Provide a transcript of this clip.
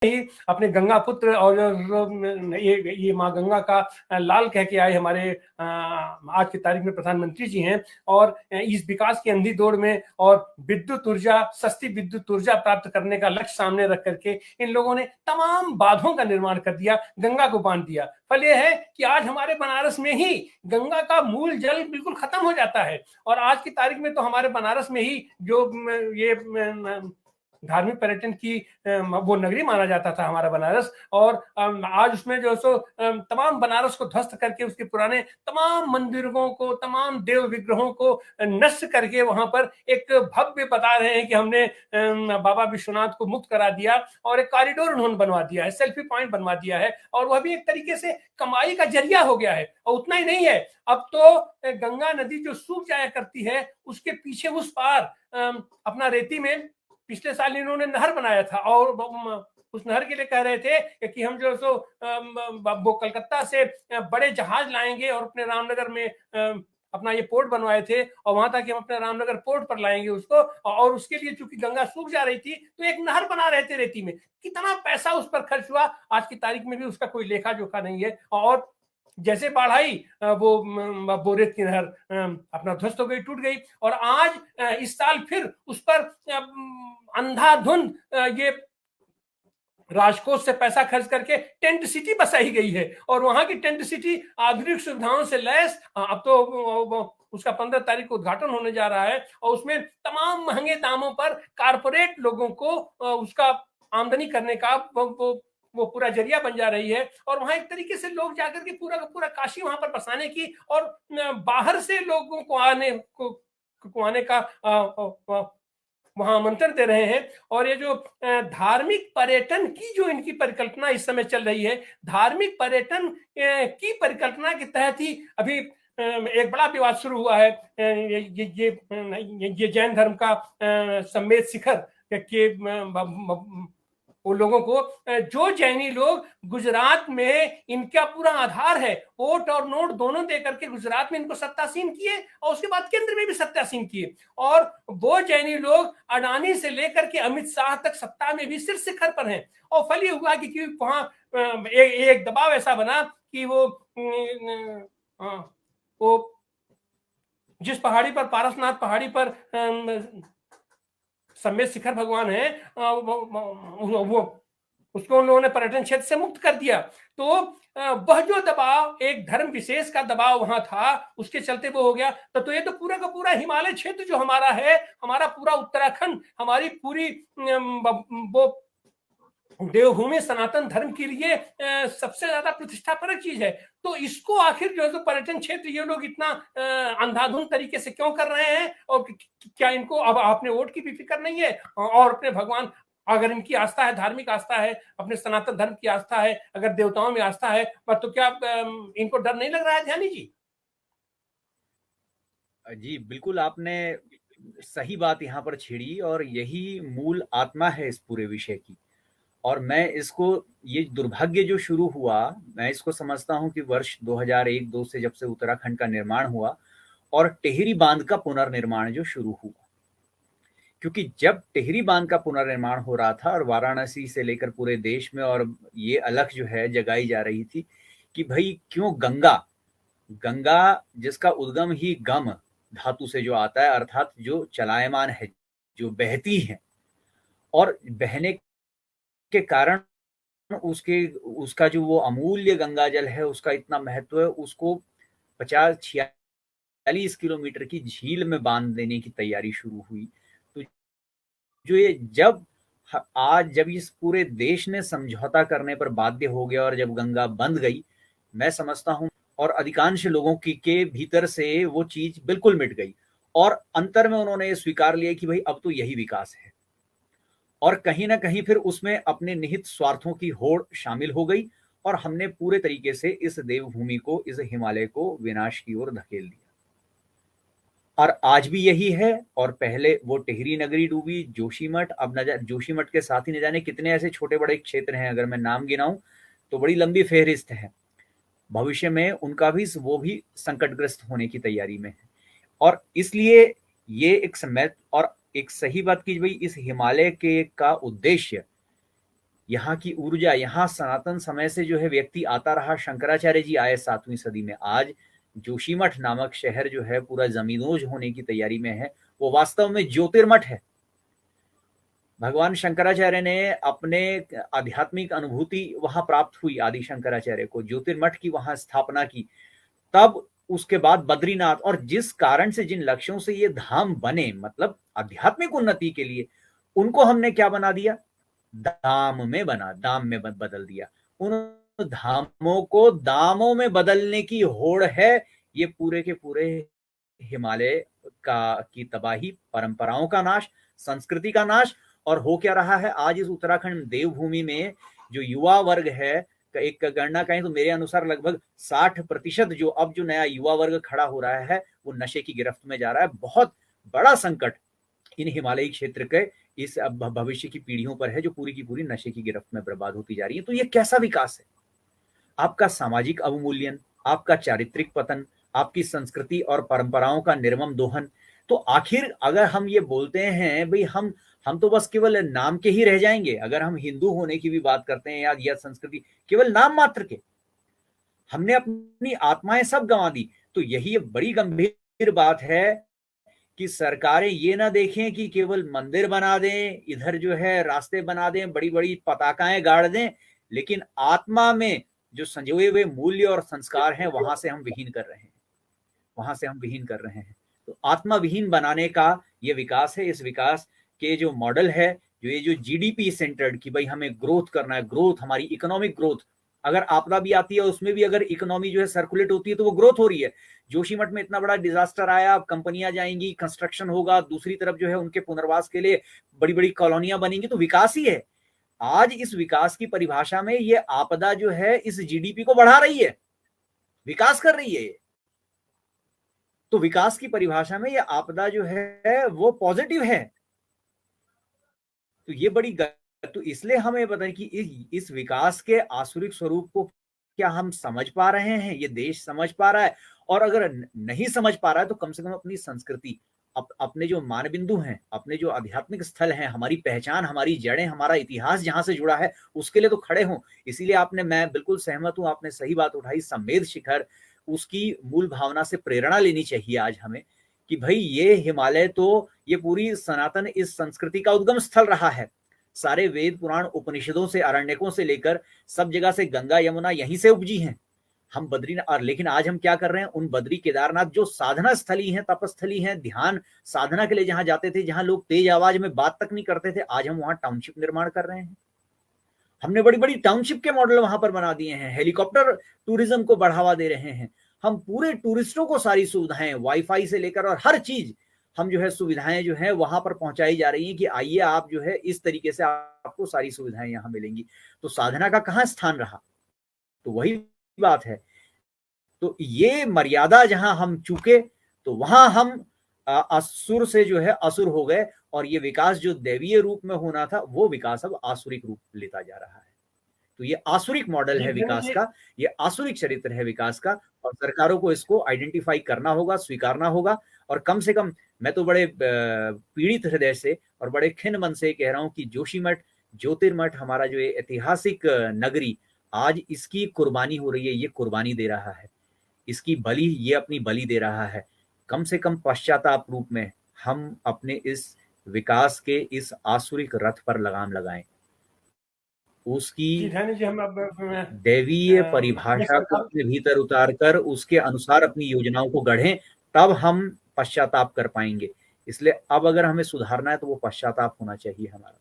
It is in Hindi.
ही अपने गंगा पुत्र और ये माँ गंगा का लाल कह के आए हमारे आज की तारीख में प्रधानमंत्री जी हैं। और इस विकास की अंधी दौड़ में और विद्युत ऊर्जा, सस्ती विद्युत ऊर्जा प्राप्त करने का लक्ष्य सामने रख करके इन लोगों ने तमाम बांधों का निर्माण कर दिया, गंगा को बांध दिया। फल यह है कि आज हमारे बनारस में ही गंगा का मूल जल बिल्कुल खत्म हो जाता है। और आज की तारीख में तो हमारे बनारस में ही जो ये धार्मिक पर्यटन की वो नगरी माना जाता था हमारा बनारस, और आज उसमें जो सो तमाम बनारस को ध्वस्त करके उसके पुराने तमाम मंदिरों को, तमाम देव विग्रहों को नष्ट करके वहां पर एक भव्य बता रहे हैं कि हमने बाबा विश्वनाथ को मुक्त करा दिया और एक कॉरिडोर उन्होंने बनवा दिया है, सेल्फी पॉइंट बनवा दिया है, और वह भी एक तरीके से कमाई का जरिया हो गया है। और उतना ही नहीं है, अब तो गंगा नदी जो सूख जाया करती है उसके पीछे उस पार अपना रेती में पिछले साल इन्होंने नहर बनाया था, और उस नहर के लिए कह रहे थे कि हम जो सो वो कलकत्ता से बड़े जहाज लाएंगे और अपने रामनगर में अपना ये पोर्ट बनवाए थे, और वहां तक हम अपने रामनगर पोर्ट पर लाएंगे उसको, और उसके लिए चूंकि गंगा सूख जा रही थी तो एक नहर बना रहे थे रेती में। कितना पैसा उस पर खर्च हुआ आज की तारीख में भी उसका कोई लेखा जोखा नहीं है। और जैसे बाढ़ आई वो बोरेत की नहर अपना ध्वस्त हो गई, टूट गई, और आज इस साल फिर उस पर अंधाधुंध ये राजकोष से पैसा खर्च करके टेंट सिटी बसाई गई है, और वहां की टेंट सिटी आधुनिक सुविधाओं से लैस। अब तो उसका 15 तारीख को उद्घाटन होने जा रहा है, और उसमें तमाम महंगे दामों पर कारपोरेट लोगों को उसका आमदनी करने का वो पूरा जरिया बन जा रही है। और वहां एक तरीके से लोग जाकर के पूरा का पूरा काशी वहां पर बसाने की, और बाहर से लोगों को आने का वहां आमंत्रण दे रहे हैं। और ये जो धार्मिक पर्यटन की जो इनकी परिकल्पना इस समय चल रही है, धार्मिक पर्यटन की परिकल्पना के तहत ही अभी एक बड़ा विवाद शुरू हुआ है। ये जैन धर्म का सम्मेद शिखर के उन लोगों को, जो जैनी लोग गुजरात में इनका पूरा आधार है, वोट और नोट दोनों देकर के गुजरात में इनको सत्तासीन किए और उसके बाद केंद्र में भी सत्तासीन किए, और वो जैनी लोग अडानी से लेकर के अमित शाह तक सत्ता में भी शीर्ष शिखर पर हैं। और फल ये हुआ कि वहां एक दबाव ऐसा बना कि वो जिस पहाड़ी पर, पारसनाथ पहाड़ी पर सम्मेद शिखर भगवान है, वो उसको उन लोगों ने पर्यटन क्षेत्र से मुक्त कर दिया। तो वह जो दबाव, एक धर्म विशेष का दबाव वहां था, उसके चलते वो हो गया। तो ये तो पूरा का पूरा हिमालय क्षेत्र जो हमारा है, हमारा पूरा उत्तराखंड, हमारी पूरी वो देवभूमि सनातन धर्म के लिए सबसे ज्यादा प्रतिष्ठापरक चीज है। तो इसको आखिर जो है तो पर्यटन क्षेत्र ये लोग इतना अंधाधुंध तरीके से क्यों कर रहे हैं, और क्या इनको अब अपने वोट की भी फिक्र नहीं है, और अपने भगवान, अगर इनकी आस्था है, धार्मिक आस्था है, अपने सनातन धर्म की आस्था है, अगर देवताओं में आस्था है, तो क्या इनको डर नहीं लग रहा है ध्यानी जी? जी बिल्कुल, आपने सही बात यहाँ पर छेड़ी, और यही मूल आत्मा है इस पूरे विषय की। और मैं इसको, ये दुर्भाग्य जो शुरू हुआ, मैं इसको समझता हूँ कि वर्ष 2001-2 से जब से उत्तराखंड का निर्माण हुआ और टिहरी बांध का पुनर्निर्माण जो शुरू हुआ, क्योंकि जब टिहरी बांध का पुनर्निर्माण हो रहा था और वाराणसी से लेकर पूरे देश में और ये अलख जो है जगाई जा रही थी कि भाई क्यों गंगा, गंगा जिसका उद्गम ही गम धातु से जो आता है, अर्थात जो चलायमान है, जो बहती है, और बहने के कारण उसका जो वो अमूल्य गंगा जल है उसका इतना महत्व है, उसको 50-46 किलोमीटर की झील में बांध देने की तैयारी शुरू हुई। तो जो ये जब इस पूरे देश ने समझौता करने पर बाध्य हो गया और जब गंगा बंद गई, मैं समझता हूँ, और अधिकांश लोगों के भीतर से वो चीज बिल्कुल मिट गई, और अंतर में उन्होंने ये स्वीकार लिया कि भाई अब तो यही विकास है। और कहीं ना कहीं फिर उसमें अपने निहित स्वार्थों की होड़ शामिल हो गई, और हमने पूरे तरीके से इस देवभूमि को, इस हिमालय को विनाश की ओर धकेल दिया। और आज भी यही है। और पहले वो टिहरी नगरी डूबी, जोशीमठ, अब जोशीमठ के साथ ही न जाने कितने ऐसे छोटे बड़े क्षेत्र हैं, अगर मैं नाम गिनाऊं तो बड़ी लंबी फेहरिस्त है। भविष्य में उनका भी, वो भी संकटग्रस्त होने की तैयारी में है। और इसलिए ये एक समय और एक सही बात की भाई, इस हिमालय के का उद्देश्य यहाँ की ऊर्जा, यहाँ सनातन समय से जो है व्यक्ति आता रहा। शंकराचार्य जी आए 7वीं सदी में। आज जोशीमठ नामक शहर जो है पूरा जमींदोज होने की तैयारी में है। वो वास्तव में ज्योतिर्मठ है। भगवान शंकराचार्य ने अपने आध्यात्मिक अनुभूति वहां प्राप्त हुई, आदि शंकराचार्य को ज्योतिर्मठ की वहां स्थापना की। तब उसके बाद बद्रीनाथ, और जिस कारण से जिन लक्ष्यों से ये धाम बने, मतलब आध्यात्मिक उन्नति के लिए, उनको हमने क्या बना दिया, दाम में बदल दिया। उन धामों को दामों में बदलने की होड़ है ये पूरे के पूरे हिमालय की तबाही, परंपराओं का नाश, संस्कृति का नाश। और हो क्या रहा है आज इस उत्तराखंड देवभूमि में, जो युवा वर्ग है, एक गणना कहें तो मेरे अनुसार लगभग 60% जो नया युवा वर्ग खड़ा हो रहा है वो नशे की गिरफ्त में जा रहा है। बहुत बड़ा संकट इन हिमालयी क्षेत्र के इस भविष्य की पीढ़ियों पर है, जो पूरी की पूरी नशे की गिरफ्त में बर्बाद होती जा रही है। तो ये कैसा विकास है? आपका सामाजिक अवमूल्यन, आपका चारित्रिक पतन, आपकी संस्कृति और परंपराओं का निर्मम दोहन। तो आखिर अगर हम ये बोलते हैं भाई हम तो बस केवल नाम के ही रह जाएंगे, अगर हम हिंदू होने की भी बात करते हैं या संस्कृति, केवल नाम मात्र के, हमने अपनी आत्माएं सब गंवा दी। तो यही बड़ी गंभीर बात है कि सरकारें ये ना देखें कि केवल मंदिर बना दें, इधर जो है रास्ते बना दें, बड़ी बड़ी पताकाएं गाड़ दें, लेकिन आत्मा में जो संजोए हुए मूल्य और संस्कार हैं वहां से हम विहीन कर रहे हैं। तो आत्मा विहीन बनाने का ये विकास है। इस विकास के जो मॉडल है, जो जीडीपी सेंटर्ड, कि भाई हमें ग्रोथ करना है, ग्रोथ, हमारी इकोनॉमिक ग्रोथ, अगर आपदा भी आती है उसमें भी अगर इकोनॉमी जो है सर्कुलेट होती है तो वो ग्रोथ हो रही है। जोशीमठ में इतना बड़ा डिजास्टर आया, अब कंपनियां जाएंगी, कंस्ट्रक्शन होगा, दूसरी तरफ जो है उनके पुनर्वास के लिए बड़ी बड़ी कॉलोनियां बनेंगी, तो विकास ही है। आज इस विकास की परिभाषा में ये आपदा जो है इस जीडीपी को बढ़ा रही है, विकास कर रही है। तो विकास की परिभाषा में ये आपदा जो है वो पॉजिटिव है। तो ये बड़ी तो इसलिए हमें पता है कि इस विकास के आसुरिक स्वरूप को क्या हम समझ पा रहे हैं, ये देश समझ पा रहा है? और अगर नहीं समझ पा रहा है तो कम से कम अपनी संस्कृति, अपने जो मानबिंदु हैं, अपने जो आध्यात्मिक स्थल हैं, हमारी पहचान, हमारी जड़ें, हमारा इतिहास जहां से जुड़ा है, उसके लिए तो खड़े हों। इसीलिए मैं बिल्कुल सहमत हूं, आपने सही बात उठाई, संवेद शिखर, उसकी मूल भावना से प्रेरणा लेनी चाहिए आज हमें कि भाई ये हिमालय तो ये पूरी सनातन इस संस्कृति का उद्गम स्थल रहा है। सारे वेद पुराण उपनिषदों से, अरण्यकों से लेकर सब जगह से गंगा यमुना यहीं से उपजी हैं। हम बद्रीनाथ, लेकिन आज हम क्या कर रहे हैं, उन बद्री केदारनाथ जो साधना स्थली हैं, तपस्थली हैं, ध्यान साधना के लिए जहां जाते थे, जहां लोग तेज आवाज में बात तक नहीं करते थे, आज हम वहां टाउनशिप निर्माण कर रहे हैं। हमने बड़ी बड़ी टाउनशिप के मॉडल वहां पर बना दिए हैं, हेलीकॉप्टर टूरिज्म को बढ़ावा दे रहे हैं। हम पूरे टूरिस्टों को सारी सुविधाएं, वाईफाई से लेकर और हर चीज हम जो है सुविधाएं जो है वहां पर पहुंचाई जा रही हैं कि आइए आप जो है इस तरीके से आपको सारी सुविधाएं यहां मिलेंगी। तो साधना का कहां स्थान रहा? तो वही बात है। तो ये मर्यादा जहां हम चूके तो वहां हम असुर से जो है असुर हो गए, और ये विकास जो दैवीय रूप में होना था वो विकास अब आसुरिक रूप लेता जा रहा है। तो ये आसुरिक मॉडल है विकास का, ये आसुरिक चरित्र है विकास का, और सरकारों को इसको आइडेंटिफाई करना होगा, स्वीकारना होगा। और कम से कम मैं तो बड़े पीड़ित हृदय से और बड़े खिन्न मन से कह रहा हूं कि जोशीमठ, ज्योतिर्मठ, हमारा जो ऐतिहासिक नगरी, आज इसकी कुर्बानी हो रही है, ये कुर्बानी दे रहा है, इसकी बलि, ये अपनी बलि दे रहा है। कम से कम पश्चाताप रूप में हम अपने इस विकास के इस आसुरिक रथ पर लगाम लगाएं, उसकी दैवीय परिभाषा को अपने भीतर उतार कर उसके अनुसार अपनी योजनाओं को गढ़ें, तब हम पश्चाताप कर पाएंगे। इसलिए अब अगर हमें सुधारना है तो वो पश्चाताप होना चाहिए हमारा।